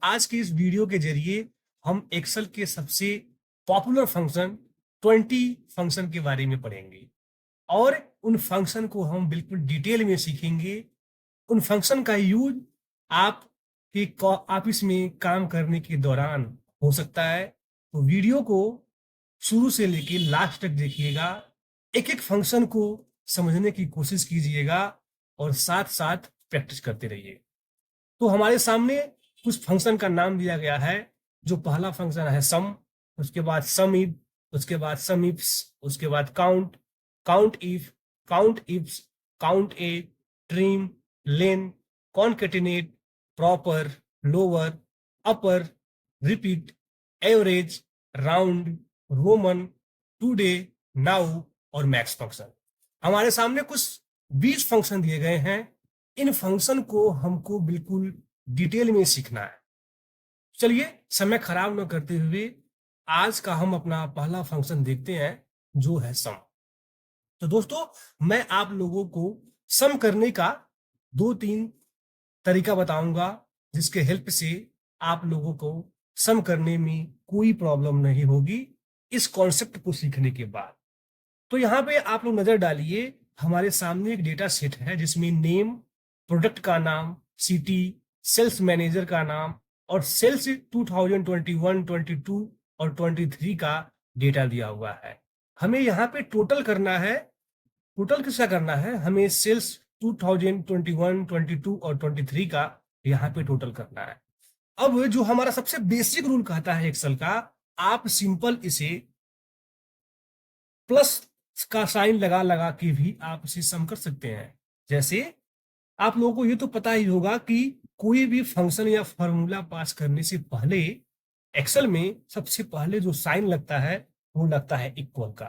आज की इस वीडियो के जरिए हम एक्सेल के सबसे पॉपुलर फंक्शन 20 फंक्शन के बारे में पढ़ेंगे और उन फंक्शन को हम बिल्कुल डिटेल में सीखेंगे। उन फंक्शन का यूज आप के ऑफिस में काम करने के दौरान हो सकता है। तो वीडियो को शुरू से लेके लास्ट तक देखिएगा, एक एक फंक्शन को समझने की कोशिश कीजिएगा और साथ साथ प्रैक्टिस करते रहिए। तो हमारे सामने कुछ फंक्शन का नाम दिया गया है। जो पहला फंक्शन है सम, उसके बाद सम इफ, उसके बाद सम इफ्स, उसके बाद count, count if, count ifs, count A, trim, lane, concatenate, proper, lower, upper, repeat, average, round, Roman, today, now और मैक्स फंक्शन। हमारे सामने कुछ 20 फंक्शन दिए गए हैं। इन फंक्शन को हमको बिल्कुल डिटेल में सीखना है। चलिए समय खराब न करते हुए आज का हम अपना पहला फंक्शन देखते हैं, जो है सम। तो दोस्तों, मैं आप लोगों को सम करने का 2-3 तरीका बताऊंगा, जिसके हेल्प से आप लोगों को सम करने में कोई प्रॉब्लम नहीं होगी इस कॉन्सेप्ट को सीखने के बाद। तो यहाँ पे आप लोग नजर डालिए, हमारे सामने एक डेटा सेट है जिसमें नेम, प्रोडक्ट का नाम, सिटी, सेल्स मैनेजर का नाम और सेल्स 2021, 22 और 23 का डेटा दिया हुआ है। हमें यहाँ पे टोटल करना है। टोटल किसका करना है? हमें सेल्स 2021, 22 और 23 का यहाँ पे टोटल करना है। अब जो हमारा सबसे बेसिक रूल कहता है एक्सेल का, आप सिंपल इसे प्लस का साइन लगा लगा के भी आप इसे सम कर सकते हैं। जैसे आप लोगों को ये तो पता ही होगा कि कोई भी फंक्शन या फॉर्मूला पास करने से पहले एक्सेल में सबसे पहले जो साइन लगता है वो लगता है इक्वल का।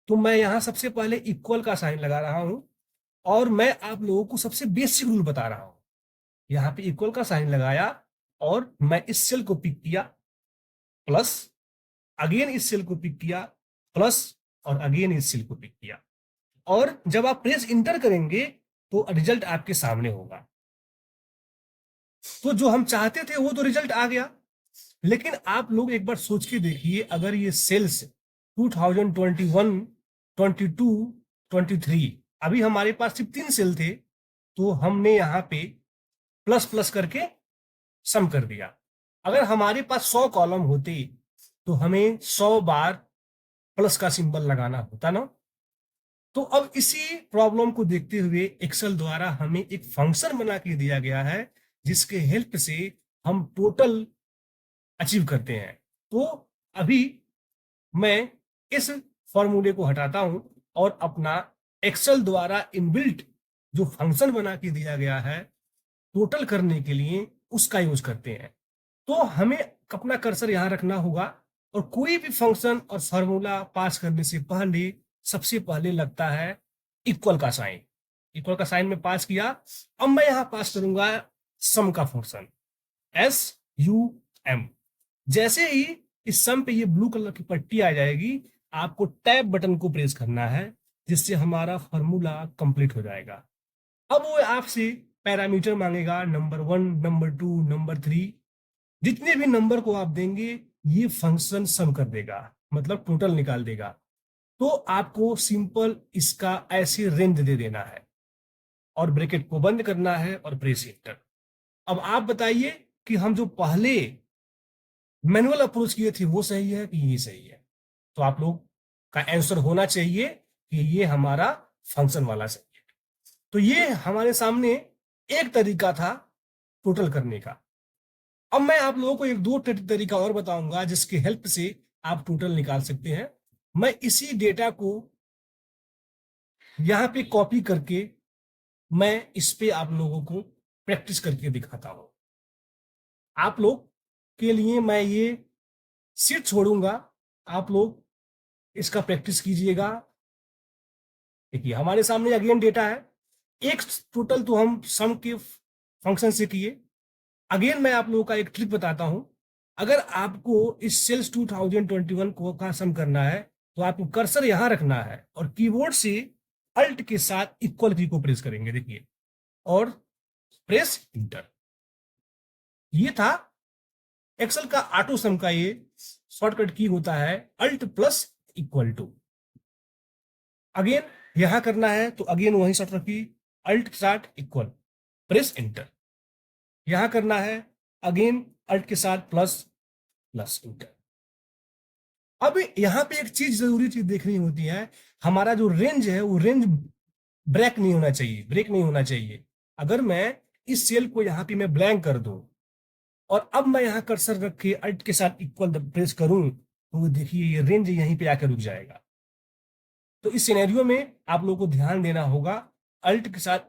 तो मैं यहाँ सबसे पहले इक्वल का साइन लगा रहा हूं और मैं आप लोगों को सबसे बेसिक रूल बता रहा हूं। यहाँ पे इक्वल का साइन लगाया और मैं इस सेल को पिक किया, प्लस, अगेन इस सेल को पिक किया, प्लस, और अगेन इस सेल को पिक किया। और जब आप प्रेस इंटर करेंगे तो रिजल्ट आपके सामने होगा। तो जो हम चाहते थे वो तो रिजल्ट आ गया, लेकिन आप लोग एक बार सोच के देखिए, अगर ये सेल्स 2021, 22, 23, अभी हमारे पास सिर्फ 3 सेल थे, तो हमने यहाँ पे प्लस प्लस करके सम कर दिया। अगर हमारे पास 100 कॉलम होते तो हमें 100 बार प्लस का सिंबल लगाना होता ना। तो अब इसी प्रॉब्लम को देखते हुए एक्सेल द्वारा हमें एक फंक्शन बना के दिया गया है, जिसके हेल्प से हम टोटल अचीव करते हैं। तो अभी मैं इस फॉर्मूले को हटाता हूं और अपना एक्सेल द्वारा इनबिल्ट जो फंक्शन बना के दिया गया है टोटल करने के लिए, उसका यूज करते हैं। तो हमें अपना कर्सर यहां रखना होगा और कोई भी फंक्शन और फॉर्मूला पास करने से पहले सबसे पहले लगता है इक्वल का साइन। इक्वल का साइन में पास किया। अब मैं यहां पास करूंगा सम का फंक्शन, SUM। जैसे ही इस सम पे ये ब्लू कलर की पट्टी आ जाएगी, आपको टैब बटन को प्रेस करना है, जिससे हमारा फॉर्मूला कंप्लीट हो जाएगा। अब वो आपसे पैरामीटर मांगेगा, नंबर 1, नंबर 2, नंबर 3। जितने भी नंबर को आप देंगे ये फंक्शन सम कर देगा, मतलब टोटल निकाल देगा। तो आपको सिंपल इसका ऐसे रेंज दे देना है और ब्रैकेट को बंद करना है और प्रेस एंटर। अब आप बताइए कि हम जो पहले मैनुअल अप्रोच किए थे वो सही है कि ये सही है? तो आप लोग का आंसर होना चाहिए कि ये हमारा फंक्शन वाला सही है। तो ये हमारे सामने एक तरीका था टोटल करने का। अब मैं आप लोगों को एक दो तरीका और बताऊंगा जिसकी हेल्प से आप टोटल निकाल सकते हैं। मैं इसी डेटा को यहां पे कॉपी करके मैं इस पे आप लोगों को प्रैक्टिस करके दिखाता हूं। आप लोग के लिए मैं ये सीट छोड़ूंगा, आप लोग इसका प्रैक्टिस कीजिएगा। देखिए हमारे सामने अगेन डेटा है। एक टोटल तो हम सम के फंक्शन से किए। अगेन मैं आप लोगों का एक ट्रिक बताता हूं। अगर आपको इस सेल्स 2021 को का सम करना है तो आपको कर्सर यहां रखना है और कीबोर्ड से अल्ट के साथ इक्वल की को प्रेस करेंगे, देखिए, और प्रेस इंटर। ये था एक्सेल का ऑटो सम का ये शॉर्टकट की होता है alt plus equal to. Again यहां करना है तो अगेन वही शॉर्टकट की अल्ट के साथ इक्वल, प्रेस एंटर। यहां करना है अगेन अल्ट के साथ प्लस, प्लस इंटर। अब यहां पे एक चीज जरूरी चीज देखनी होती है, हमारा जो रेंज है वो रेंज ब्रेक नहीं होना चाहिए, ब्रेक नहीं होना चाहिए। अगर मैं इस सेल को यहाँ पे मैं ब्लैंक कर दूं और अब मैं यहाँ कर्सर रख के अल्ट के साथ इक्वल प्रेस करूं तो वो देखिए ये रेंज यहीं पे आकर रुक जाएगा। तो इस सिनेरियो में आप लोगों को ध्यान देना होगा अल्ट के साथ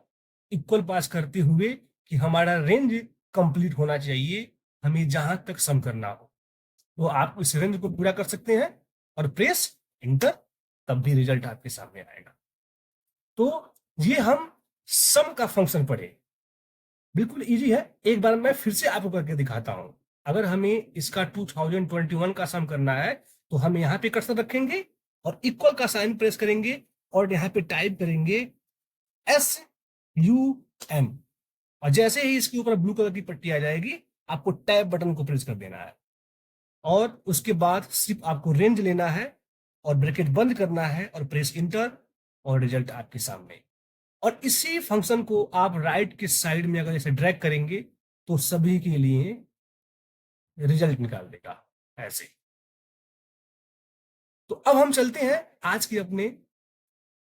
इक्वल पास करते हुए कि हमारा रेंज कंप्लीट होना चाहिए, हमें जहां तक सम करना हो। तो आप इस रेंज को पूरा कर सकते हैं और प्रेस इंटर, तब भी रिजल्ट आपके सामने आएगा। तो ये हम सम का फंक्शन पढ़े, बिल्कुल इजी है। एक बार मैं फिर से आपको करके दिखाता हूं। अगर हमें इसका 2021 का सम करना है तो हम यहाँ पे कर्सर रखेंगे और इक्वल का साइन प्रेस करेंगे और यहाँ पे टाइप करेंगे SUM, और जैसे ही इसके ऊपर ब्लू कलर की पट्टी आ जाएगी आपको टैब बटन को प्रेस कर देना है और उसके बाद सिर्फ आपको रेंज लेना है और ब्रैकेट बंद करना है और प्रेस इंटर, और रिजल्ट आपके सामने। और इसी फंक्शन को आप राइट के साइड में अगर इसे ड्रैग करेंगे तो सभी के लिए रिजल्ट निकाल देगा ऐसे। तो अब हम चलते हैं आज के अपने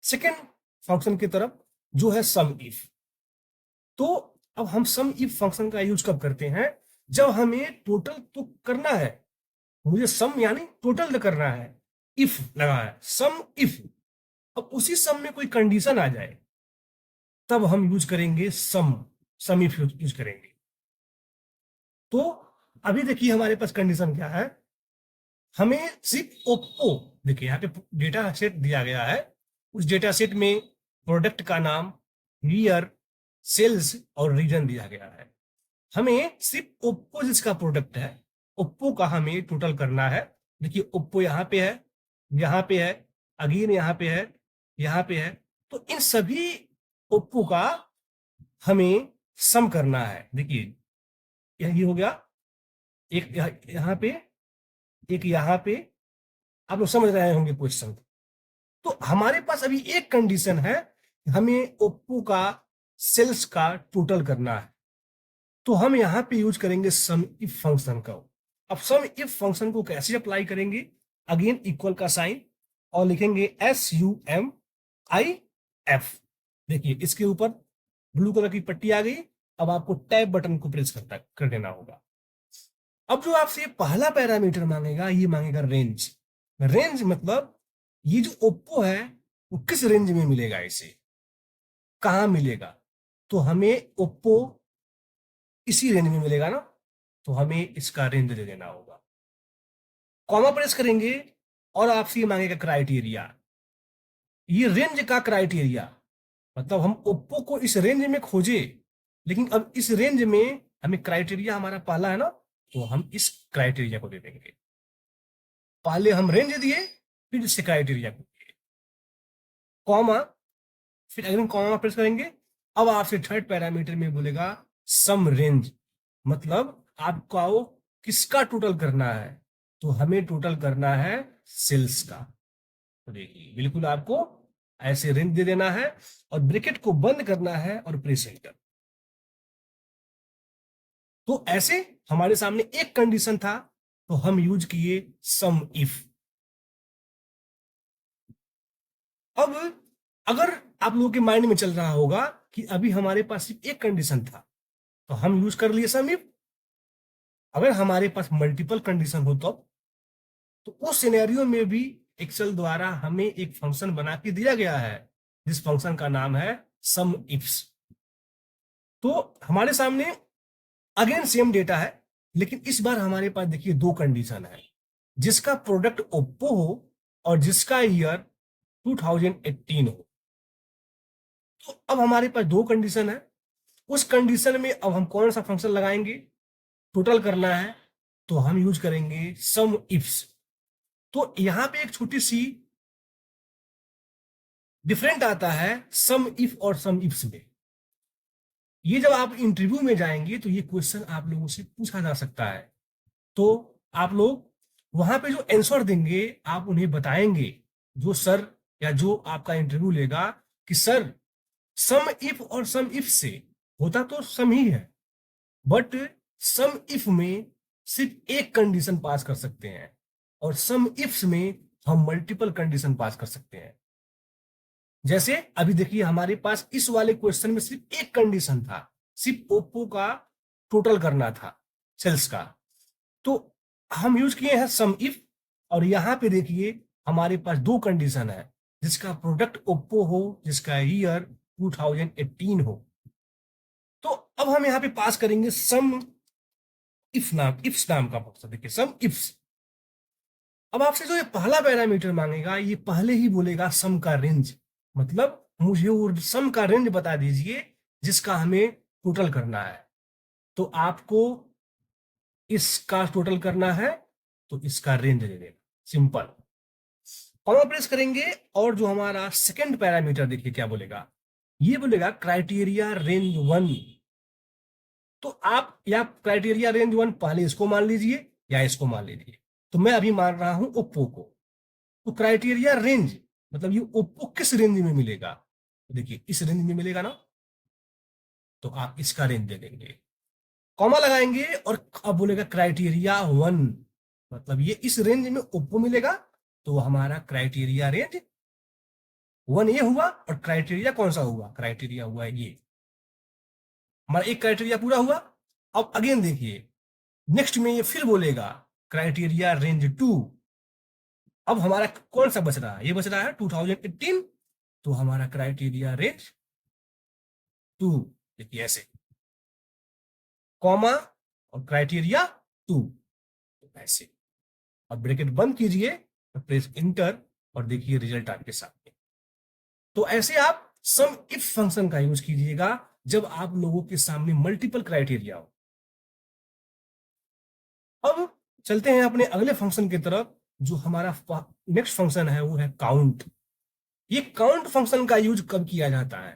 सेकेंड फंक्शन की तरफ, जो है सम इफ। तो अब हम सम इफ फंक्शन का यूज कब करते हैं, जब हमें टोटल तो करना है, मुझे सम यानी टोटल करना है, इफ लगा है सम इफ। अब उसी सम में कोई कंडीशन आ जाए तब हम यूज करेंगे सम इफ यूज करेंगे। तो अभी देखिए हमारे पास कंडीशन क्या है, हमें सिर्फ ओप्पो, देखिए यहाँ पे डेटा सेट दिया गया है, उस डेटा सेट में प्रोडक्ट का नाम, ईयर, सेल्स और रीजन दिया गया है। हमें सिर्फ ओप्पो जिसका प्रोडक्ट है, ओप्पो का हमें टोटल करना है। देखिए ओप्पो यहाँ पे है, यहाँ पे है, अगेन यहाँ पे है, यहाँ पे है। तो इन सभी ओप्पो का हमें सम करना है। देखिए ये हो गया, एक यहाँ पे, एक यहाँ पे। आप लोग समझ रहे होंगे क्वेश्चन। तो हमारे पास अभी एक कंडीशन है, हमें ओप्पो का सेल्स का टोटल करना है, तो हम यहां पे यूज करेंगे सम इफ फंक्शन का। अब सम इफ फंक्शन को कैसे अप्लाई करेंगे, अगेन इक्वल का साइन और लिखेंगे SUMIF। देखिए इसके ऊपर ब्लू कलर की पट्टी आ गई। अब आपको टैब बटन को प्रेस कर देना होगा। अब जो आपसे पहला पैरामीटर मांगेगा, ये मांगेगा रेंज। रेंज मतलब ये जो ओप्पो है वो किस रेंज में मिलेगा, इसे कहां मिलेगा। तो हमें ओप्पो इसी रेंज में मिलेगा ना, तो हमें इसका रेंज दे देना होगा। कॉमा प्रेस करेंगे और आपसे ये मांगेगा क्राइटेरिया, ये रेंज का क्राइटेरिया। मतलब हम ओप्पो को इस रेंज में खोजे, लेकिन अब इस रेंज में हमें क्राइटेरिया हमारा पहला है ना, तो हम इस क्राइटेरिया को दे देंगे। पहले हम रेंज दिए, फिर इससे क्राइटेरिया को दिए, कॉमा, फिर अगेन कॉमा प्रेस करेंगे। अब आपसे थर्ड पैरामीटर में बोलेगा सम रेंज, मतलब आपको वो किसका टोटल करना है, तो हमें टोटल करना है सेल्स का। तो देखिए बिल्कुल आपको ऐसे रेंज दे देना है और ब्रैकेट को बंद करना है और प्रेस एंटर। तो ऐसे हमारे सामने एक कंडीशन था, तो हम यूज किए सम इफ। अब अगर आप लोगों के माइंड में चल रहा होगा कि अभी हमारे पास सिर्फ एक कंडीशन था, तो हम यूज कर लिए सम इफ। अगर हमारे पास मल्टीपल कंडीशन हो तो उस सिनेरियो में भी एक्सेल द्वारा हमें एक फंक्शन बना के दिया गया है, जिस फंक्शन का नाम है सम इफ्स। तो हमारे सामने अगेन सेम डेटा है, लेकिन इस बार हमारे पास देखिए दो कंडीशन है, जिसका प्रोडक्ट ओप्पो हो और जिसका ईयर 2018 हो। तो अब हमारे पास दो कंडीशन है, उस कंडीशन में अब हम कौन सा फंक्शन लगाएंगे, टोटल करना है, तो हम यूज करेंगे सम इफ्स। तो यहां पे एक छोटी सी डिफरेंट आता है सम इफ और सम इफ्स में। ये जब आप इंटरव्यू में जाएंगे तो ये क्वेश्चन आप लोगों से पूछा जा सकता है तो आप लोग वहां पे जो आंसर देंगे आप उन्हें बताएंगे, जो सर या जो आपका इंटरव्यू लेगा, कि सर सम इफ और सम इफ से होता तो सम ही है, बट सम इफ में सिर्फ एक कंडीशन पास कर सकते हैं और सम इफ्स में हम मल्टीपल कंडीशन पास कर सकते हैं। जैसे अभी देखिए हमारे पास इस वाले क्वेश्चन में सिर्फ एक कंडीशन था, सिर्फ ओप्पो का टोटल करना था सेल्स का, तो हम यूज किए हैं सम इफ। और यहां पे देखिए हमारे पास दो कंडीशन है, जिसका प्रोडक्ट ओप्पो हो, जिसका ईयर 2018 हो। तो अब हम यहाँ पे पास करेंगे सम इफ नाम, इफ्स नाम का फंक्शन। देखिए सम इफ्स। अब आपसे जो ये पहला पैरामीटर मांगेगा, ये पहले ही बोलेगा सम का रेंज, मतलब मुझे वो सम का रेंज बता दीजिए जिसका हमें टोटल करना है। तो आपको इसका टोटल करना है तो इसका रेंज दे देगा, सिंपल। कॉमा प्रेस करेंगे और जो हमारा सेकंड पैरामीटर देखिए क्या बोलेगा, ये बोलेगा क्राइटेरिया रेंज 1। तो आप या क्राइटेरिया रेंज 1 पहले इसको मान लीजिए या इसको मान लीजिए। तो मैं अभी मान रहा हूं ओप्पो को। तो क्राइटेरिया रेंज मतलब ये ओप्पो किस रेंज में मिलेगा, तो देखिए इस रेंज में मिलेगा ना, तो आप इसका रेंज दे देंगे, कॉमा लगाएंगे और अब बोलेगा क्राइटेरिया 1, मतलब ये इस रेंज में ओप्पो मिलेगा, तो हमारा क्राइटेरिया रेंज 1 ये हुआ। और क्राइटेरिया कौन सा हुआ, क्राइटेरिया हुआ ये, हमारा एक क्राइटेरिया पूरा हुआ। अब अगेन देखिए नेक्स्ट में ये फिर बोलेगा क्राइटेरिया रेंज 2। अब हमारा कौन सा बच रहा है, ये बच रहा है 2018, तो हमारा क्राइटेरिया रेंज 2। देखिए ऐसे कॉमा और क्राइटेरिया 2, ऐसे। और ब्रैकेट बंद कीजिए, प्रेस इंटर और देखिए रिजल्ट आपके सामने। तो ऐसे आप सम इफ फंक्शन का यूज कीजिएगा जब आप लोगों के सामने मल्टीपल क्राइटेरिया हो। अब चलते हैं अपने अगले फंक्शन की तरफ। जो हमारा नेक्स्ट फंक्शन है वो है काउंट। ये काउंट फंक्शन का यूज कब किया जाता है,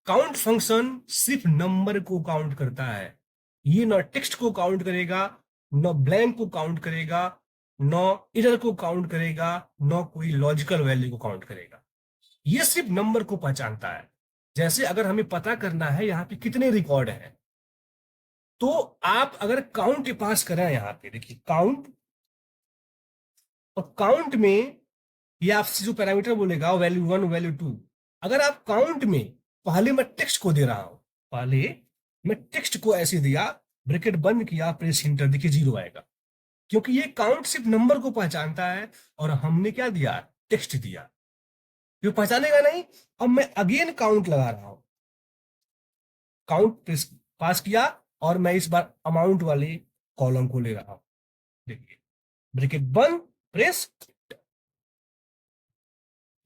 काउंट फंक्शन सिर्फ नंबर को काउंट करता है। ये न टेक्स्ट को काउंट करेगा, न ब्लैंक को काउंट करेगा, न इरर को काउंट करेगा, न कोई लॉजिकल वैल्यू को काउंट करेगा। ये सिर्फ नंबर को पहचानता है। जैसे अगर हमें पता करना है यहाँ पे कितने रिकॉर्ड हैं, तो आप अगर काउंट पास करें यहाँ पे देखिए काउंट, और काउंट में ये आपसे जो पैरामीटर बोलेगा वैल्यू 1 वैल्यू 2, अगर आप काउंट में पहले मैं टेक्स्ट को दे रहा हूं, पहले मैं टेक्स्ट को ऐसे दिया, ब्रैकेट बंद किया, प्रेस इंटर, देखिए 0 आएगा, क्योंकि ये काउंट सिर्फ नंबर को पहचानता है और हमने क्या दिया, टेक्स्ट दिया, ये पहचानेगा नहीं। अब मैं अगेन काउंट लगा रहा हूं, काउंट पास किया और मैं इस बार अमाउंट वाले कॉलम को ले रहा हूं, देखिए ब्रैकेट बंद, प्रेस,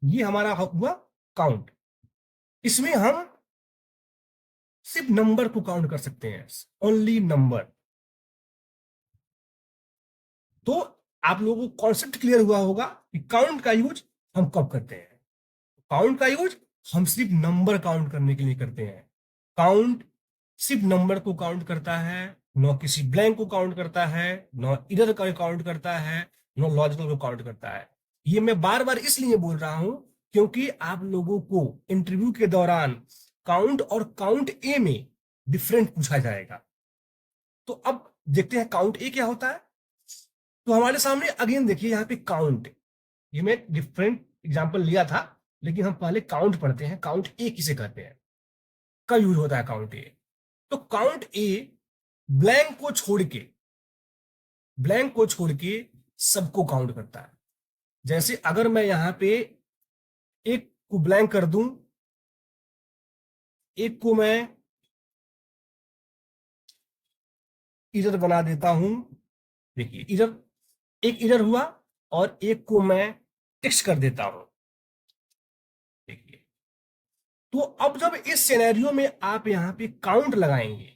ये हमारा हुआ काउंट। इसमें हम सिर्फ नंबर को काउंट कर सकते हैं, ओनली नंबर। तो आप लोगों को कॉन्सेप्ट क्लियर हुआ होगा कि काउंट का यूज हम कब करते हैं। काउंट का यूज हम सिर्फ नंबर काउंट करने के लिए करते हैं। काउंट सिर्फ नंबर को काउंट करता है, न किसी ब्लैंक को काउंट करता है, न इधर का काउंट करता है, न लॉजिकल को काउंट करता है। ये मैं बार बार इसलिए बोल रहा हूं क्योंकि आप लोगों को इंटरव्यू के दौरान काउंट और काउंट ए में डिफरेंट पूछा जाएगा। तो अब देखते हैं काउंट ए क्या होता है। तो हमारे सामने अगेन देखिए यहाँ पे काउंट, ये मैं डिफरेंट एग्जांपल लिया था, लेकिन हम पहले काउंट पढ़ते हैं। काउंट ए किसे कहते हैं, का यूज होता है काउंट ए। तो काउंट ए ब्लैंक को छोड़ के, ब्लैंक को छोड़ के सबको काउंट करता है। जैसे अगर मैं यहां पे एक को ब्लैंक कर दूं, एक को मैं इधर बना देता हूं, देखिए इधर एक इधर हुआ और एक को मैं टेक्स्ट कर देता हूं, देखिए। तो अब जब इस सिनेरियो में आप यहां पे काउंट लगाएंगे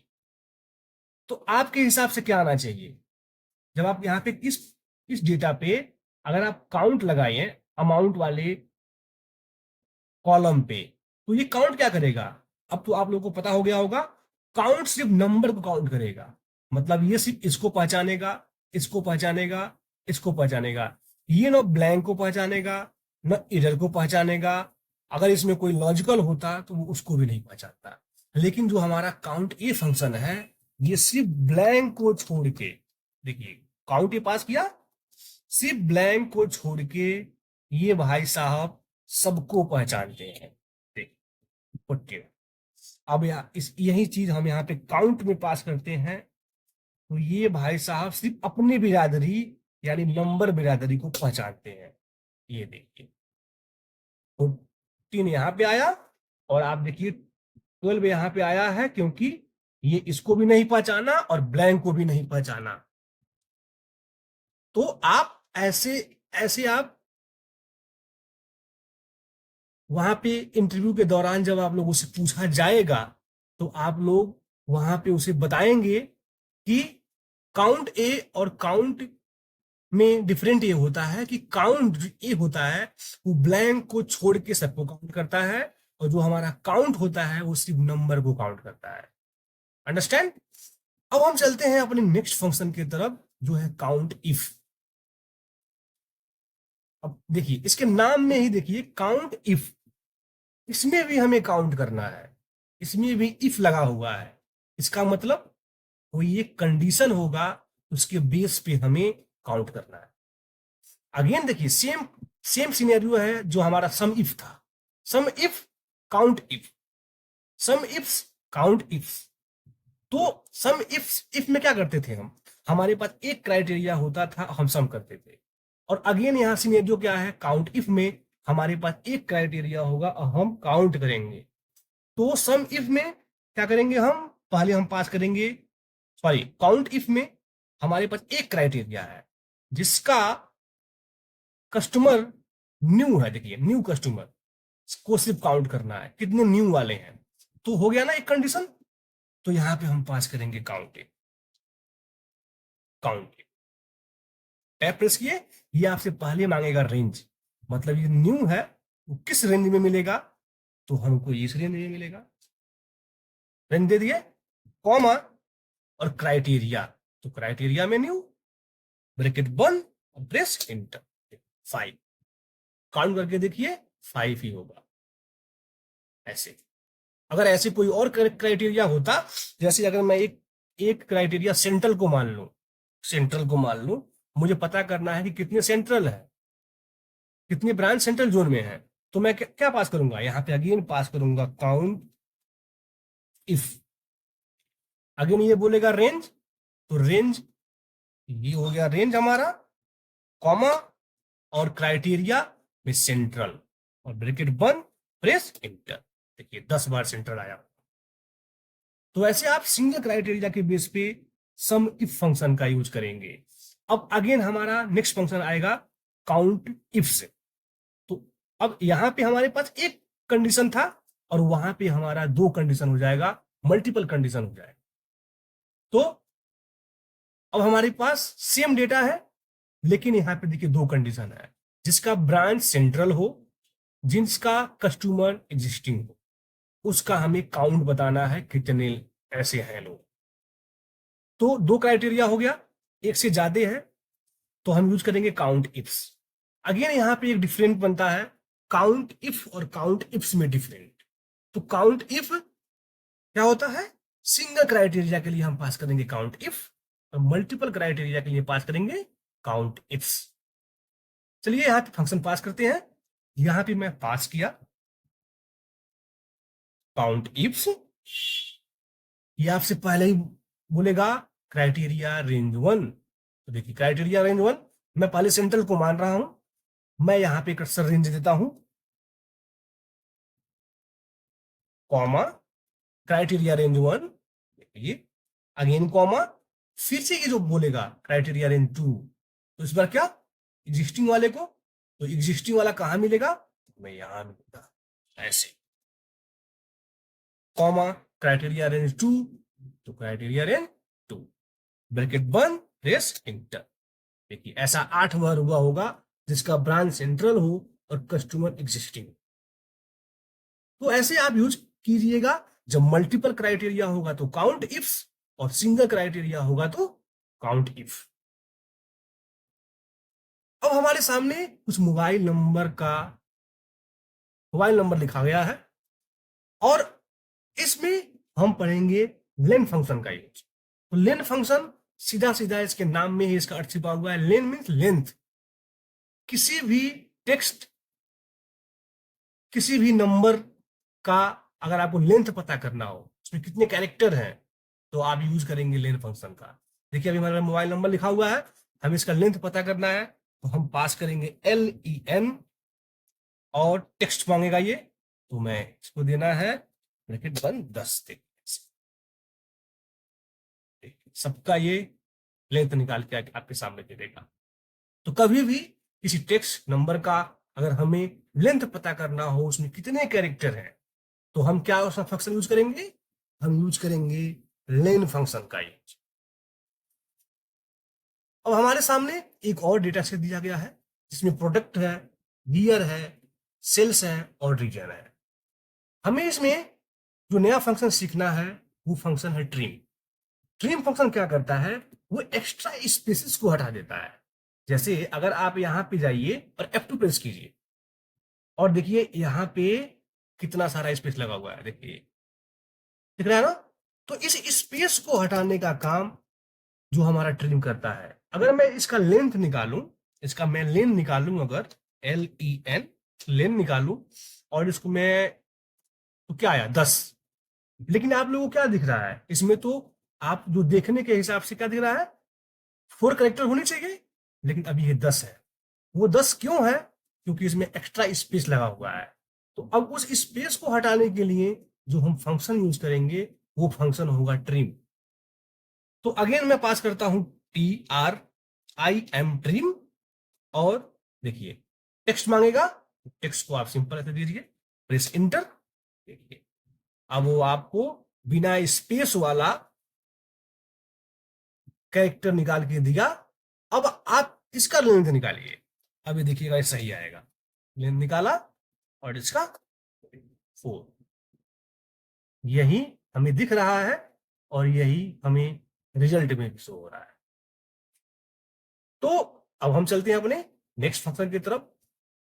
तो आपके हिसाब से क्या आना चाहिए, जब आप यहां पे इस डेटा पे अगर आप काउंट लगाए अमाउंट वाले कॉलम पे, तो ये काउंट क्या करेगा। अब तो आप लोगों को पता हो गया होगा, काउंट सिर्फ नंबर को काउंट करेगा, मतलब ये सिर्फ इसको पहचानेगा, इसको पहचानेगा, इसको पहचानेगा, ये ना ब्लैंक को पहचानेगा, न इधर को पहचानेगा। अगर इसमें कोई लॉजिकल होता तो वो उसको भी नहीं पहचानता। लेकिन जो हमारा काउंट ए फंक्शन है, ये सिर्फ ब्लैंक को छोड़ के, देखिए काउंट ए पास किया, सिर्फ ब्लैंक को छोड़ के ये भाई साहब सबको पहचानते हैं। देख पुट्टे, अब इस यही चीज हम यहाँ पे काउंट में पास करते हैं, तो ये भाई साहब सिर्फ अपनी बिरादरी यानी नंबर बिरादरी को पहचानते हैं। ये देखिए 14 यहाँ पे आया, और आप देखिए 12 यहाँ पे आया है, क्योंकि ये इसको भी नहीं पहचाना और ब्लैंक को भी नहीं पहचाना। तो आप ऐसे ऐसे आप वहां पे इंटरव्यू के दौरान जब आप लोगों से पूछा जाएगा, तो आप लोग वहां पे उसे बताएंगे कि काउंट ए और काउंट में डिफरेंट ये होता है कि काउंट ए होता है वो ब्लैंक को छोड़ के सबको काउंट करता है, और जो हमारा काउंट होता है वो सिर्फ नंबर को काउंट करता है। अंडरस्टैंड? अब हम चलते हैं अपने नेक्स्ट फंक्शन की तरफ, जो है काउंट इफ। अब देखिए इसके नाम में ही देखिए काउंट इफ, इसमें भी हमें काउंट करना है, इसमें भी इफ लगा हुआ है। इसका मतलब कोई एक कंडीशन होगा, उसके बेस पे हमें काउंट करना है। अगेन देखिए सेम सेम सिनेरियो है जो हमारा सम इफ था, SUMIF COUNTIF, SUMIFS COUNTIFS. तो सम इफ में क्या करते थे हम, हमारे पास एक क्राइटेरिया होता था, हम सम करते थे। और अगेन यहाँ सिनेरियो क्या है, काउंट इफ में हमारे पास एक क्राइटेरिया होगा और हम काउंट करेंगे। तो सम इफ में क्या करेंगे, हम पहले हम पास करेंगे, सॉरी काउंट इफ में हमारे पास एक क्राइटेरिया है जिसका कस्टमर न्यू है। देखिए न्यू कस्टमर को सिर्फ काउंट करना है, कितने न्यू वाले हैं, तो हो गया ना एक कंडीशन। तो यहां पे हम पास करेंगे काउंट ए, काउंट ए टैप प्रेस किए, ये आपसे पहले मांगेगा रेंज, मतलब ये न्यू है वो किस रेंज में मिलेगा, तो हमको इस रेंज में मिलेगा। रेंज दे दिए, कॉमा और क्राइटेरिया, तो क्राइटेरिया में न्यू, ब्रैकेट बंद और प्रेस एंटर। 5 काउंट करके देखिए 5 ही होगा। ऐसे अगर ऐसे कोई और क्राइटेरिया होता, जैसे अगर मैं एक क्राइटेरिया सेंट्रल को मान लूं, सेंट्रल को मान लूं, मुझे पता करना है कि कितने सेंट्रल है, कितने ब्रांच सेंट्रल जोन में है, तो मैं क्या पास करूंगा, यहां पे अगेन पास करूंगा काउंट इफ। अगेन ये बोलेगा रेंज, तो रेंज ये हो गया रेंज हमारा, कॉमा और क्राइटेरिया में सेंट्रल और ब्रैकेट बंद, प्रेस एंटर। देखिए 10 बार सेंट्रल आया। तो ऐसे आप सिंगल क्राइटेरिया के बेस पे सम इफ फंक्शन का यूज करेंगे। अब अगेन हमारा नेक्स्ट फंक्शन आएगा काउंट इफ से। तो अब यहां पे हमारे पास एक कंडीशन था और वहां पे हमारा 2 कंडीशन हो जाएगा, मल्टीपल कंडीशन हो जाएगा। तो अब हमारे पास सेम डेटा है, लेकिन यहां पे देखिए 2 कंडीशन है, जिसका ब्रांच सेंट्रल हो, जिसका कस्टमर एग्जिस्टिंग हो, उसका हमें काउंट बताना है कितने ऐसे हैं लोग। तो 2 क्राइटेरिया हो गया, एक से ज्यादा है तो हम यूज करेंगे काउंट इफ्स। अगेन यहां पे एक डिफरेंट बनता है, काउंट इफ और काउंट इफ्स में डिफरेंट। तो काउंट इफ क्या होता है, सिंगल क्राइटेरिया के लिए हम पास करेंगे काउंट इफ, और मल्टीपल क्राइटेरिया के लिए पास करेंगे काउंट इफ्स। चलिए यहां पे फंक्शन पास करते हैं। यहां पे मैं पास किया काउंट इफ्स, ये आपसे पहले ही बोलेगा क्राइटेरिया रेंज 1। तो देखिए क्राइटेरिया रेंज 1, मैं पहले सेंट्रल को मान रहा हूं, मैं यहां पे कर्सर रेंज देता हूं, कॉमा क्राइटेरिया रेंज 1, देखिए अगेन कॉमा, फिर से ये जो बोलेगा क्राइटेरिया रेंज 2, तो इस बार क्या एग्जिस्टिंग वाले को, तो एग्जिस्टिंग वाला कहां मिलेगा, मैं यहां मिलेगा ऐसे, कॉमा क्राइटेरिया रेंज 2, तो क्राइटेरिया रेंज 2, ब्रैकेट बंद, प्रेस एंटर। देखिए ऐसा 8 बार हुआ होगा जिसका ब्रांच सेंट्रल हो और कस्टमर एग्जिस्टिंग। तो ऐसे आप यूज कीजिएगा, जब मल्टीपल क्राइटेरिया होगा तो काउंट इफ्स और सिंगल क्राइटेरिया होगा तो काउंट इफ। अब हमारे सामने कुछ मोबाइल नंबर लिखा गया है और इसमें हम पढ़ेंगे लेन फंक्शन का यूज। तो लेन फंक्शन सीधा सीधा इसके नाम में ही इसका अर्थ छिपा हुआ है। लेन मीन्स लेंथ। किसी भी टेक्स्ट, किसी भी नंबर का अगर आपको लेंथ पता करना हो, उसमें कितने कैरेक्टर हैं, तो आप यूज करेंगे लेन फंक्शन का। देखिए अभी हमारा मोबाइल नंबर लिखा हुआ है, हमें इसका लेंथ पता करना है, तो हम पास करेंगे LEN और टेक्स्ट मांगेगा ये, तो मैं इसको देना है ब्रैकेट बंद 10 तक। सबका ये लेंथ निकाल के आपके सामने दे देगा। तो कभी भी किसी टेक्स्ट नंबर का अगर हमें लेंथ पता करना हो, उसमें कितने कैरेक्टर हैं, तो हम क्या उसका फंक्शन यूज करेंगे, हम यूज करेंगे लेन फंक्शन का यूज। अब हमारे सामने एक और डेटा सेट दिया गया है जिसमें प्रोडक्ट है, ईयर है, सेल्स है और रीजन है। हमें इसमें जो नया फंक्शन सीखना है वो फंक्शन है ट्रिम। ट्रिम फंक्शन क्या करता है, वो एक्स्ट्रा स्पेसेस को हटा देता है। जैसे अगर आप यहां पे जाइए और F2 प्रेस कीजिए और देखिए यहां पे कितना सारा स्पेस लगा हुआ है, देखिए दिख रहा है ना। तो इस स्पेस को हटाने का काम जो हमारा ट्रिम करता है। अगर मैं इसका लेंथ निकालूं, इसका मैं लेन निकालूं, अगर LEN लेन निकालूं और इसको मैं, तो क्या आया 10। लेकिन आप लोगों को क्या दिख रहा है इसमें, तो आप जो देखने के हिसाब से क्या दिख रहा है, 4 कैरेक्टर होने चाहिए, लेकिन अभी ये 10 है। वो 10 क्यों है, क्योंकि इसमें एक्स्ट्रा स्पेस लगा हुआ है। तो अब उस स्पेस को हटाने के लिए जो हम फंक्शन यूज करेंगे वो फंक्शन होगा ट्रिम। तो अगेन मैं पास करता हूं TRIM ट्रिम और देखिए टेक्स्ट मांगेगा, टेक्स्ट को आप सिंपल ऐसे दीजिए, प्रेस इंटर। देखिए अब वो आपको बिना स्पेस वाला कैरेक्टर निकाल के दिया। अब आप इसका लेंथ निकालिए, अभी देखिएगा ये सही आएगा। लेंथ निकाला और इसका 4, यही हमें दिख रहा है और यही हमें रिजल्ट में शो हो रहा है। तो अब हम चलते हैं अपने नेक्स्ट फंक्शन की तरफ।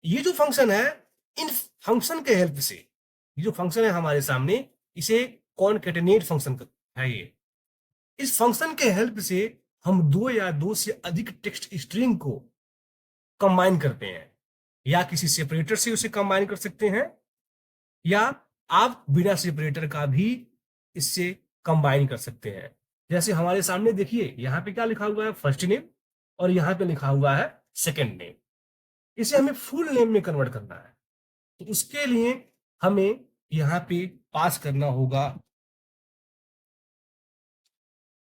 ये जो फंक्शन है, इन फंक्शन के हेल्प से, ये जो फंक्शन है हमारे सामने, इसे कॉनकैटिनेट फंक्शन है ये। इस फंक्शन के हेल्प से हम 2 या 2 से अधिक टेक्स्ट स्ट्रिंग को कंबाइन करते हैं, या किसी सेपरेटर से उसे कंबाइन कर सकते हैं, या आप बिना सेपरेटर का भी इससे कंबाइन कर सकते हैं। जैसे हमारे सामने देखिए यहाँ पे क्या लिखा हुआ है, फर्स्ट नेम, और यहाँ पे लिखा हुआ है सेकेंड नेम। इसे हमें फुल नेम में कन्वर्ट करना है, तो उसके लिए हमें यहाँ पे पास करना होगा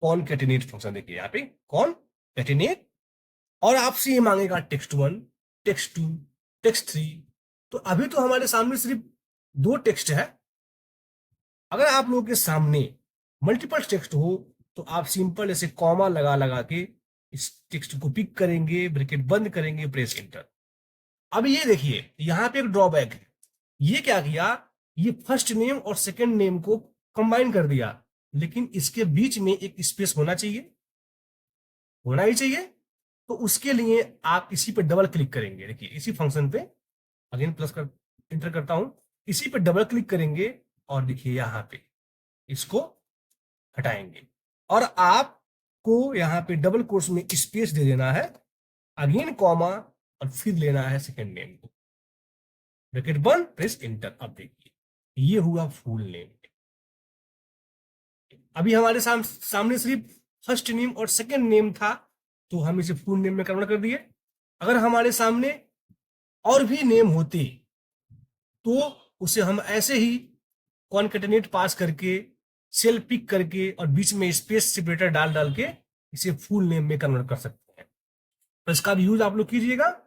कॉनकैटिनेट फंक्शन। देखिए यहाँ पे कॉनकैटिनेट, और आपसे ये मांगेगा टेक्स्ट 1, टेक्स्ट 2, टेक्स्ट 3। तो अभी तो हमारे सामने सिर्फ 2 टेक्स्ट है। अगर आप लोगों के सामने मल्टीपल टेक्स्ट हो तो आप सिंपल ऐसे कॉमा लगा लगा के इस टेक्स्ट को पिक करेंगे, ब्रैकेट बंद करेंगे, प्रेस एंटर। अब ये देखिए यहाँ पे एक ड्रॉबैक है। ये क्या किया, ये फर्स्ट नेम और सेकंड नेम को कंबाइन कर दिया, लेकिन इसके बीच में एक स्पेस होना चाहिए, होना ही चाहिए। तो उसके लिए आप इसी पे डबल क्लिक करेंगे। देखिए इसी फंक्शन पे अगेन प्लस कर इंटर करता हूं, इसी पे डबल क्लिक करेंगे और देखिए यहाँ पे इसको हटाएंगे, और आपको यहाँ पे डबल कोर्स में स्पेस दे देना है, अगेन कॉमा, और फिर लेना है सेकंड नेम को, ब्रैकेट बंद, प्रेस इंटर। अब देखिए ये हुआ फुल नेम। अभी हमारे सामने सिर्फ फर्स्ट नेम और सेकंड नेम था, तो हम इसे फुल नेम में कन्वर्ट कर दिए। अगर हमारे सामने और भी नेम होते तो उसे हम ऐसे ही कॉनकैटिनेट पास करके, सेल पिक करके और बीच में स्पेस सेपरेटर डाल डाल के इसे फुल नेम में कन्वर्ट कर सकते हैं। तो इसका भी यूज आप लोग कीजिएगा।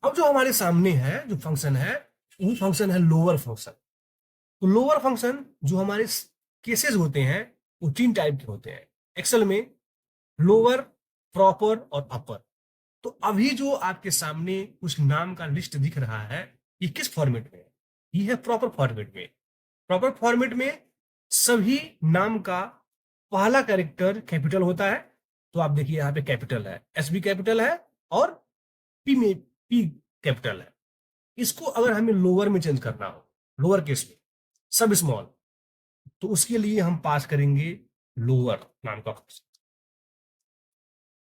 अब जो हमारे सामने है जो फंक्शन है, वो फंक्शन है लोअर फंक्शन। तो लोअर फंक्शन जो हमारे केसेस होते हैं वो 3 टाइप के होते हैं एक्सेल में, लोअर, प्रॉपर और अपर। तो अभी जो आपके सामने उस नाम का लिस्ट दिख रहा है, ये किस फॉर्मेट में है, ये है प्रॉपर फॉर्मेट में। प्रॉपर फॉर्मेट में सभी नाम का पहला कैरेक्टर कैपिटल होता है। तो आप देखिए यहाँ पे कैपिटल है, एस भी कैपिटल है, और पी में पी कैपिटल है। इसको अगर हमें लोअर में चेंज करना हो, लोअर केस में, सब स्मॉल, तो उसके लिए हम पास करेंगे लोअर नाम का फंक्शन।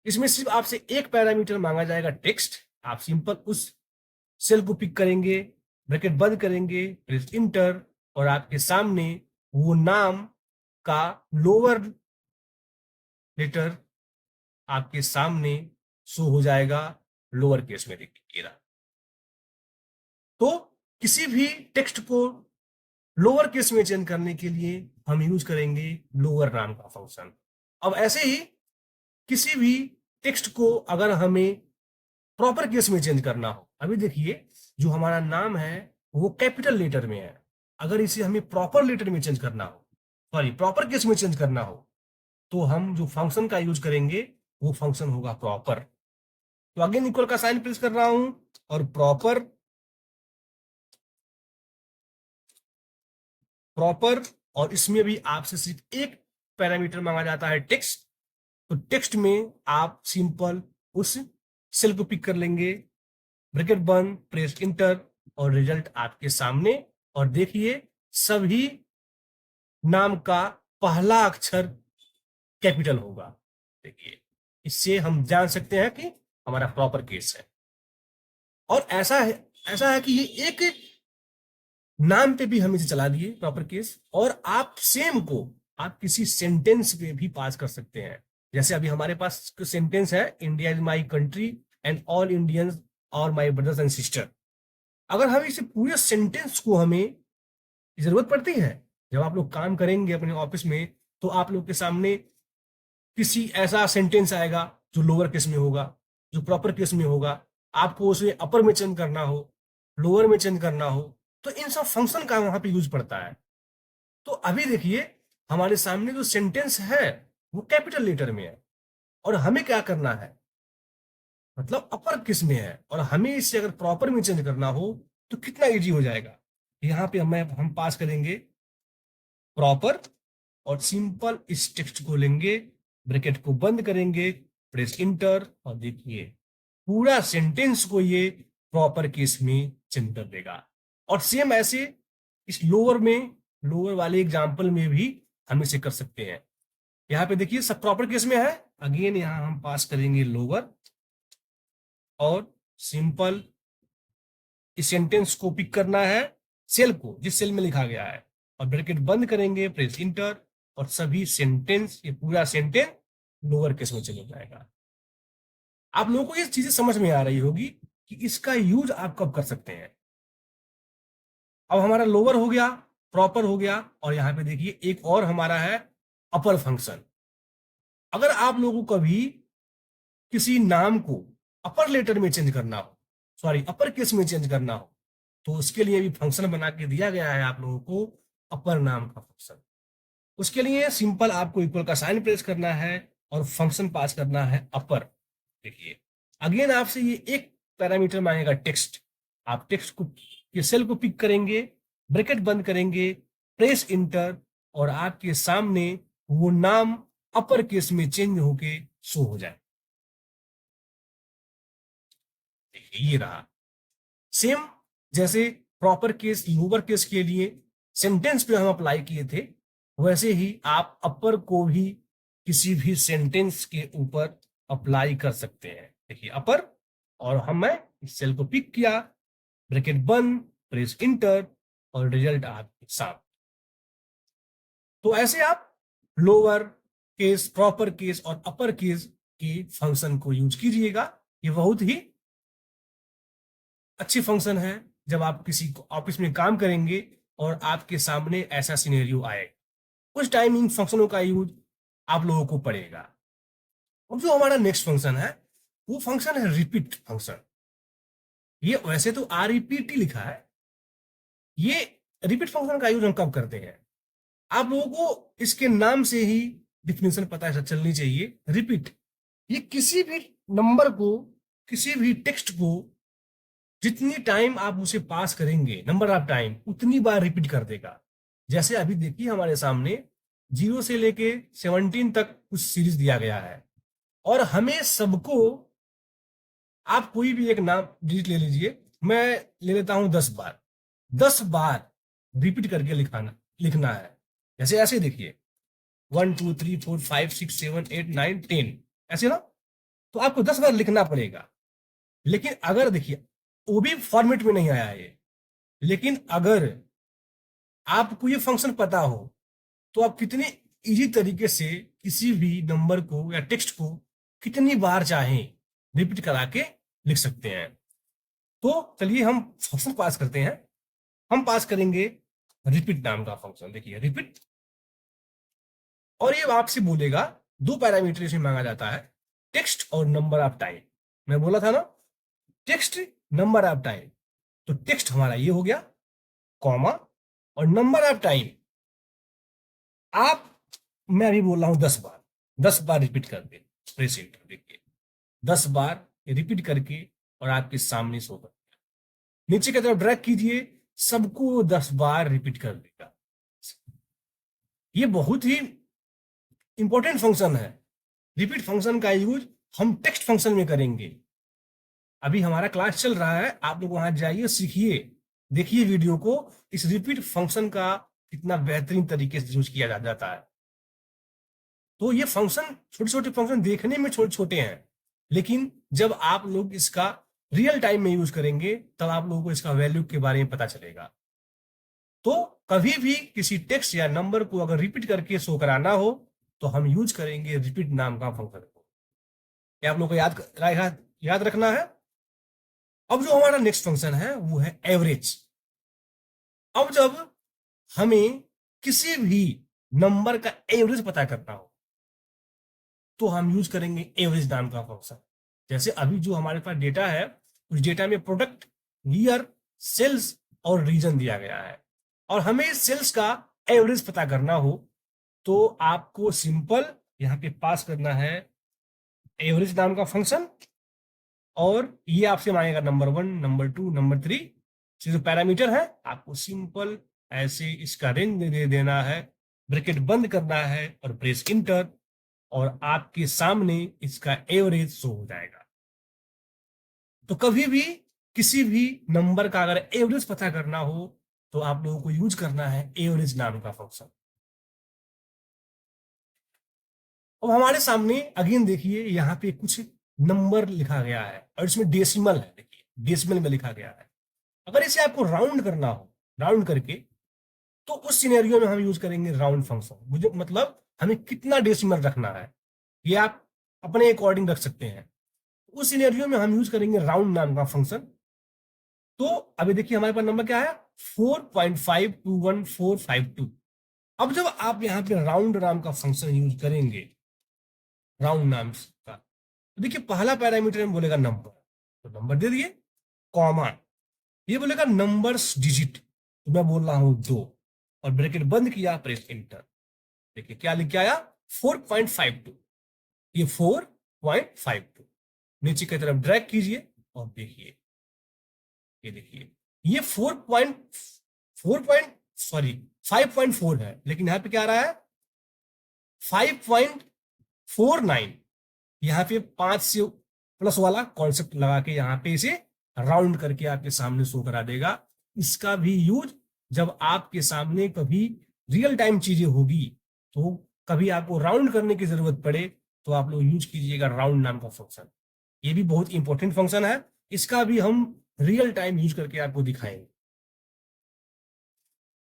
इसमें सिर्फ आपसे एक पैरामीटर मांगा जाएगा, टेक्स्ट। आप सिंपल उस सेल को पिक करेंगे, ब्रैकेट बंद करेंगे, प्रेस इंटर, और आपके सामने वो नाम का लोअर लेटर आपके सामने शो हो जाएगा लोअर केस में, देखिए। तो किसी भी टेक्स्ट को लोअर केस में चेंज करने के लिए हम यूज करेंगे लोअर नाम का फंक्शन। अब ऐसे ही किसी भी टेक्स्ट को अगर हमें प्रॉपर केस में चेंज करना हो, अभी देखिए जो हमारा नाम है वो कैपिटल लेटर में है, अगर इसे हमें प्रॉपर लेटर में चेंज करना हो, सॉरी प्रॉपर केस में चेंज करना हो, तो हम जो फंक्शन का यूज करेंगे वो फंक्शन होगा प्रॉपर। तो अगेन इक्वल का साइन प्रेस कर रहा हूं और प्रॉपर, प्रॉपर, और इसमें भी आपसे सिर्फ एक पैरामीटर मांगा जाता है, टेक्स्ट। तो टेक्स्ट में आप सिंपल उस सेल को पिक कर लेंगे, ब्रैकेट बंद, प्रेस इंटर, और रिजल्ट आपके सामने। और देखिए सभी नाम का पहला अक्षर कैपिटल होगा। देखिए इससे हम जान सकते हैं कि हमारा प्रॉपर केस है। और ऐसा है कि ये एक नाम पे भी हम इसे चला दिए प्रॉपर केस, और आप सेम को आप किसी सेंटेंस पे भी पास कर सकते हैं। जैसे अभी हमारे पास सेंटेंस है, India is my country and all Indians are my brothers and sister. अगर हम इसे पूरे सेंटेंस को हमें जरूरत पड़ती है, जब आप लोग काम करेंगे अपने ऑफिस में, तो आप लोग के सामने किसी ऐसा सेंटेंस आएगा जो लोअर केस में होगा, जो प्रॉपर केस में होगा, आपको उसे अपर में चेंज करना हो, लोअर में चेंज करना हो, तो इन सब फंक्शन का वहां पे यूज पड़ता है। तो अभी देखिए हमारे सामने जो सेंटेंस है वो कैपिटल लेटर में है, और हमें क्या करना है, मतलब अपर केस में है, और हमें इसे अगर प्रॉपर में चेंज करना हो तो कितना इजी हो जाएगा। यहाँ पे हम पास करेंगे प्रॉपर, और सिंपल इस टेक्स्ट को लेंगे, ब्रैकेट को बंद करेंगे, प्रेस इंटर, और देखिए पूरा सेंटेंस को ये प्रॉपर केस में चेंज कर देगा। और सेम ऐसे इस लोअर में, लोअर वाले एग्जांपल में भी हम इसे कर सकते हैं। यहाँ पे देखिए सब प्रॉपर केस में है, अगेन यहाँ हम पास करेंगे लोअर, और सिंपल इस सेंटेंस को पिक करना है, सेल को जिस सेल में लिखा गया है, और ब्रैकेट बंद करेंगे, प्रेस इंटर, और सभी सेंटेंस, ये पूरा सेंटेंस लोअर केस में चले जाएगा। आप लोगों को ये चीजें समझ में आ रही होगी कि इसका यूज आप कब कर सकते हैं। अब हमारा लोअर हो गया, प्रॉपर हो गया, और यहां पे देखिए एक और हमारा है अपर फंक्शन। अगर आप लोगों को कभी किसी नाम को अपर लेटर में चेंज करना हो, सॉरी अपर केस में चेंज करना हो, तो उसके लिए भी फंक्शन बना के दिया गया है आप लोगों को, अपर नाम का फंक्शन। उसके लिए सिंपल आपको इक्वल का साइन प्रेस करना है और फंक्शन पास करना है अपर। देखिए अगेन आपसे ये एक पैरामीटर मांगेगा, टेक्स्ट। आप टेक्स्ट को, ये सेल को पिक करेंगे, ब्रैकेट बंद करेंगे, प्रेस इंटर, और आपके सामने वो नाम अपर केस में चेंज होके शो हो जाए। देखिए ये रहा। सेम जैसे प्रॉपर केस लोअर केस के लिए सेंटेंस पे हम अप्लाई किए थे, वैसे ही आप अपर को भी किसी भी सेंटेंस के ऊपर अप्लाई कर सकते हैं। देखिए अपर, और मैं इस सेल को पिक किया, ब्रैकेट बंद, प्रेस इंटर, और रिजल्ट आपके साथ। तो ऐसे आप लोअर केस, प्रॉपर केस और अपर केस के फंक्शन को यूज कीजिएगा। ये बहुत ही अच्छी फंक्शन है जब आप किसी ऑफिस में काम करेंगे और आपके सामने ऐसा सिनेरियो आए, उस टाइम इन फंक्शनों का यूज आप लोगों को पड़ेगा। अब जो हमारा नेक्स्ट फंक्शन है वो फंक्शन है रिपीट फंक्शन। ये वैसे तो REPT लिखा है, ये रिपीट फंक्शन का यूज हम कब करते हैं, आप लोगों को इसके नाम से ही डिफिनेशन पता चलनी चाहिए। रिपीट, ये किसी भी नंबर को, किसी भी टेक्स्ट को जितनी टाइम आप उसे पास करेंगे, नंबर ऑफ टाइम, उतनी बार रिपीट कर देगा। जैसे अभी देखिए हमारे सामने 0 से लेके 17 तक कुछ सीरीज दिया गया है, और हमें सबको आप कोई भी एक नाम डिजिट ले लीजिए, मैं ले लेता हूं 10 बार। 10 बार रिपीट करके लिखना है। जैसे ऐसे देखिए 1 2 3 4 5 6 7 8 9 10, ऐसे ना। तो आपको 10 बार लिखना पड़ेगा। लेकिन अगर देखिए वो भी फॉर्मेट में नहीं आया है ये, लेकिन अगर आपको ये फंक्शन पता हो तो आप कितने इजी तरीके से किसी भी नंबर को या टेक्स्ट को कितनी बार चाहें रिपीट करा के लिख सकते हैं। तो चलिए हम फंक्शन पास करते हैं। हम पास करेंगे रिपीट नाम का फंक्शन। देखिए रिपीट, और ये आपसे बोलेगा, दो पैरामीटर इसमें मांगा जाता है, टेक्स्ट और नंबर ऑफ टाइम। मैं बोला था ना, टेक्स्ट नंबर ऑफ टाइम। तो टेक्स्ट हमारा ये हो गया, कॉमा, और नंबर ऑफ टाइम आप, मैं अभी बोल रहा हूं 10 बार। 10 बार रिपीट कर दे, प्रेस एंटर। देखिए 10 बार रिपीट करके और आपके सामने शो कर, नीचे की तरफ ड्रैग कीजिए, सबको 10 बार रिपीट कर देगा। ये बहुत ही इंपॉर्टेंट फंक्शन है। रिपीट फंक्शन का यूज हम टेक्स्ट फंक्शन में करेंगे। अभी हमारा क्लास चल रहा है, आप लोग वहां जाइए, सीखिए, देखिए वीडियो को। इस रिपीट फंक्शन का कितना बेहतरीन तरीके से यूज किया जाता है। तो ये फंक्शन, छोटे छोटे फंक्शन देखने में छोटे छोटे हैं, लेकिन जब आप लोग इसका रियल टाइम में यूज करेंगे तब आप लोगों को इसका वैल्यू के बारे में पता चलेगा। तो कभी भी किसी टेक्स्ट या नंबर को अगर रिपीट करके शो कराना हो तो हम यूज करेंगे रिपीट नाम का फंक्शन को। ये आप लोग को याद रखना है। अब जो हमारा नेक्स्ट फंक्शन है वो है एवरेज। अब जब हमें किसी भी नंबर का एवरेज पता करना हो तो हम यूज करेंगे एवरेज नाम का फंक्शन। जैसे अभी जो हमारे पास डेटा है, उस डेटा में प्रोडक्ट, ईयर, सेल्स और रीजन दिया गया है, और हमें सेल्स का एवरेज पता करना हो तो आपको सिंपल यहाँ पे पास करना है एवरेज नाम का फंक्शन। और ये आपसे मांगेगा नंबर 1, नंबर 2, नंबर 3, जो पैरामीटर है आपको सिंपल ऐसे इसका रेंज दे देना है, ब्रैकेट बंद करना है और प्रेस इंटर, और आपके सामने इसका एवरेज शो हो जाएगा। तो कभी भी किसी भी नंबर का अगर एवरेज पता करना हो तो आप लोगों को यूज करना है एवरेज नाम का फंक्शन। अब हमारे सामने अगेन देखिए यहाँ पे कुछ नंबर लिखा गया है और इसमें डेसिमल है। देखिए डेसिमल में लिखा गया है। अगर इसे आपको राउंड करना हो, राउंड करके, तो उस सिनेरियो में हम यूज करेंगे राउंड फंक्शन। मुझे मतलब हमें कितना डेसिमल रखना है ये आप अपने अकॉर्डिंग रख सकते हैं। उस सिनेरियो में हम यूज करेंगे राउंड नाम का फंक्शन। तो अभी देखिए हमारे पास नंबर क्या है, 4.521452। अब जब आप यहाँ पे राउंड नाम का फंक्शन यूज करेंगे, राउंड नाम का, तो देखिए पहला पैरामीटर में बोलेगा नंबर, तो नंबर दे दिए, कॉमा, ये बोलेगा नंबर्स डिजिट, तो मैं बोल रहा हूं 2, और ब्रैकेट बंद किया, प्रेस इंटर। देखिए क्या लिख के आया, 4.52। ये 4.52, नीचे की तरफ ड्रैग कीजिए और देखिए, ये देखिए ये 5.4 है, लेकिन यहां पे क्या आ रहा है 5.49। यहाँ पे 5 से प्लस वाला कॉन्सेप्ट लगा के यहाँ पे इसे राउंड करके आपके सामने शो करा देगा। इसका भी यूज जब आपके सामने कभी रियल टाइम चीजें होगी, तो कभी आपको राउंड करने की जरूरत पड़े तो आप लोग यूज कीजिएगा राउंड नाम का फंक्शन। ये भी बहुत इंपॉर्टेंट फंक्शन है, इसका भी हम रियल टाइम यूज करके आपको दिखाएंगे।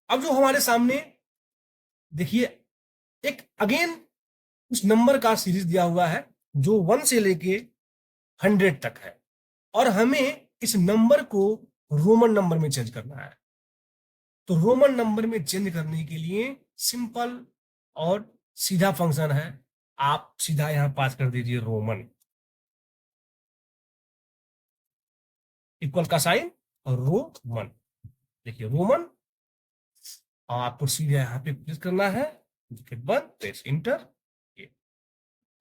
अब जो हमारे सामने देखिए एक अगेन उस नंबर का सीरीज दिया हुआ है जो 1 से लेके 100 तक है, और हमें इस नंबर को रोमन नंबर में चेंज करना है। तो रोमन नंबर में चेंज करने के लिए सिंपल और सीधा फंक्शन है, आप सीधा यहां पास कर दीजिए रोमन, इक्वल का साइन और रोमन। देखिए रोमन, और आपको सीधा यहाँ पे प्रेस करना है, बंद, प्रेस इंटर,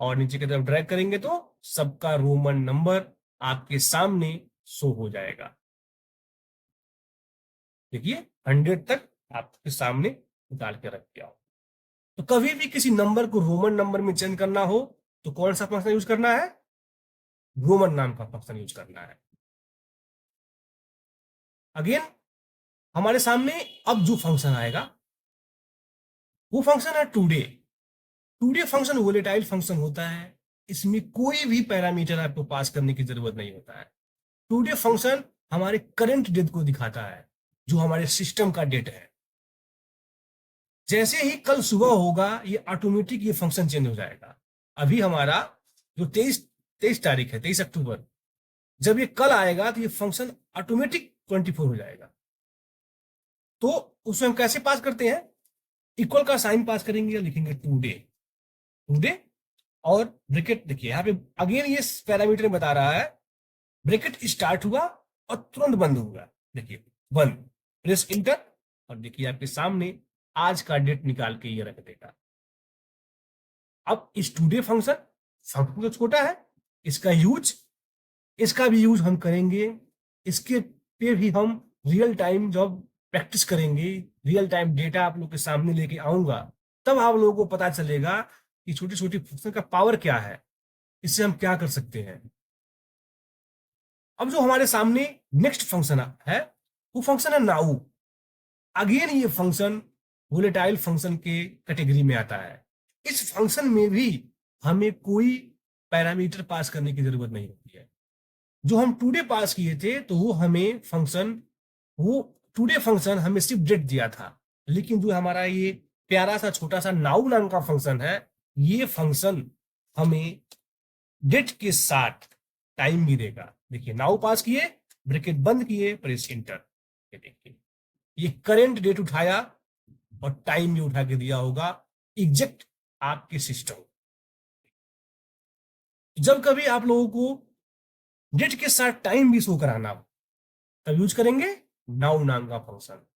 और नीचे की तरफ ड्रैग करेंगे तो सबका रोमन नंबर आपके सामने शो हो जाएगा। देखिए 100 तक आपके सामने निकाल के रख दिया हो। तो कभी भी किसी नंबर को रोमन नंबर में चेंज करना हो तो कौन सा फंक्शन यूज करना है, रोमन नाम का फंक्शन यूज करना है। अगेन हमारे सामने अब जो फंक्शन आएगा वो फंक्शन है today. Today function volatile function होता है, इसमें कोई भी पैरामीटर आपको पास करने की जरूरत नहीं होता है। टुडे फंक्शन हमारे करंट डेट को दिखाता है, जो हमारे सिस्टम का डेट है। जैसे ही कल सुबह होगा ये ऑटोमेटिक ये फंक्शन चेंज हो जाएगा। अभी हमारा जो 23 तारीख है, 23 अक्टूबर, जब ये कल आएगा तो ये फंक्शन ऑटोमेटिक 24 हो जाएगा। तो उसमें हम कैसे पास करते हैं, इक्वल का साइन पास करेंगे, लिखेंगे टुडे, टुडे और ब्रैकेट। देखिए यहाँ पे अगेन ये पैरामीटर बता रहा है, ब्रैकेट स्टार्ट हुआ और तुरंत बंद होगा। देखिए बंद, प्रेस इंटर, और देखिए आपके सामने आज का डेट निकाल के ये रख देगा। अब इस टुडे फंक्शन तो छोटा है, इसका भी यूज हम करेंगे। इसके पे भी हम रियल टाइम जब प्रैक्टिस करेंगे, रियल टाइम डेटा आप लोग के सामने लेके आऊंगा, तब आप लोगों को पता चलेगा कि छोटी छोटी फंक्शन का पावर क्या है, इससे हम क्या कर सकते हैं। अब जो हमारे सामने नेक्स्ट फंक्शन है वो फंक्शन है नाउ। अगेन ये फंक्शन वोलेटाइल फंक्शन के कैटेगरी में आता है। इस फंक्शन में भी हमें कोई पैरामीटर पास करने की जरूरत नहीं होती है। जो हम टुडे पास किए थे तो वो टुडे फंक्शन हमें सिर्फ डेट दिया था, लेकिन जो हमारा ये प्यारा सा छोटा सा नाउ नाम का फंक्शन है, ये फंक्शन हमें डेट के साथ टाइम भी देगा। देखिए नाउ पास किए, ब्रैकेट बंद किए, प्रेस इंटर, ये देखिए ये करेंट डेट उठाया और टाइम भी उठा के दिया होगा एग्जैक्ट आपके सिस्टम। जब कभी आप लोगों को डेट के साथ टाइम भी शो कराना हो तब यूज करेंगे नाउ नाम का फंक्शन।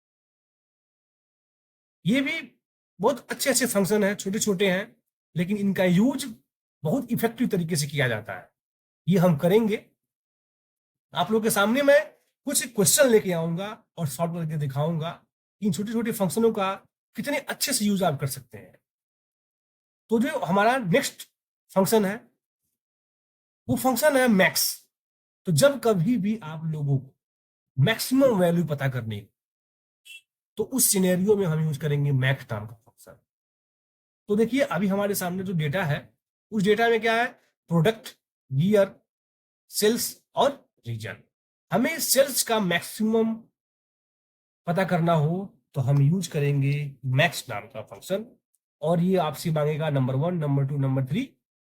ये भी बहुत अच्छे अच्छे फंक्शन है, छोटे छोटे हैं, लेकिन इनका यूज बहुत इफेक्टिव तरीके से किया जाता है। ये हम करेंगे। आप लोग के सामने मैं कुछ क्वेश्चन लेके आऊंगा और सॉल्व करके दिखाऊंगा इन छोटे छोटे फंक्शनों का कितने अच्छे से यूज आप कर सकते हैं। तो जो हमारा नेक्स्ट फंक्शन है वो फंक्शन है मैक्स। तो जब कभी भी आप लोगों को मैक्सिमम वैल्यू पता करनी तो उस सिनेरियो में हम यूज करेंगे मैक्स नाम का फंक्शन। तो देखिए अभी हमारे सामने जो डेटा है उस डेटा में क्या है, प्रोडक्ट, ईयर, सेल्स और रीजन। हमें सेल्स का मैक्सिमम पता करना हो तो हम यूज करेंगे मैक्स नाम का फंक्शन, और ये आपसे मांगेगा नंबर 1, नंबर 2, नंबर 3।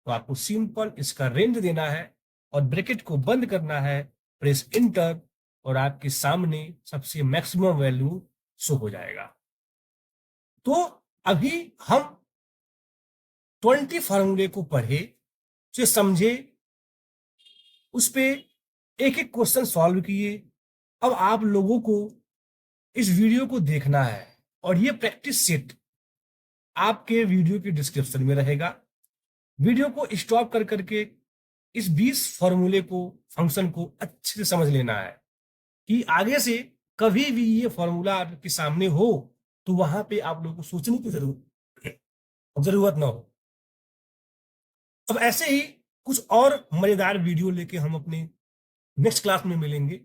तो आपको सिंपल इसका रेंज देना है और ब्रैकेट को बंद करना है, प्रेस इंटर, और आपके सामने सबसे मैक्सिमम वैल्यू शो हो जाएगा। तो अभी हम 20 फॉर्मूले को पढ़े, उसे समझे, उस पे एक एक क्वेश्चन सॉल्व किए। अब आप लोगों को इस वीडियो को देखना है और ये प्रैक्टिस सेट आपके वीडियो के डिस्क्रिप्शन में रहेगा। वीडियो को स्टॉप कर करके इस 20 फॉर्मूले को, फंक्शन को अच्छे से समझ लेना है कि आगे से कभी भी ये फॉर्मूला आपके सामने हो तो वहां पे आप लोगों को सोचने की जरूरत ना हो। अब ऐसे ही कुछ और मजेदार वीडियो लेके हम अपने नेक्स्ट क्लास में मिलेंगे।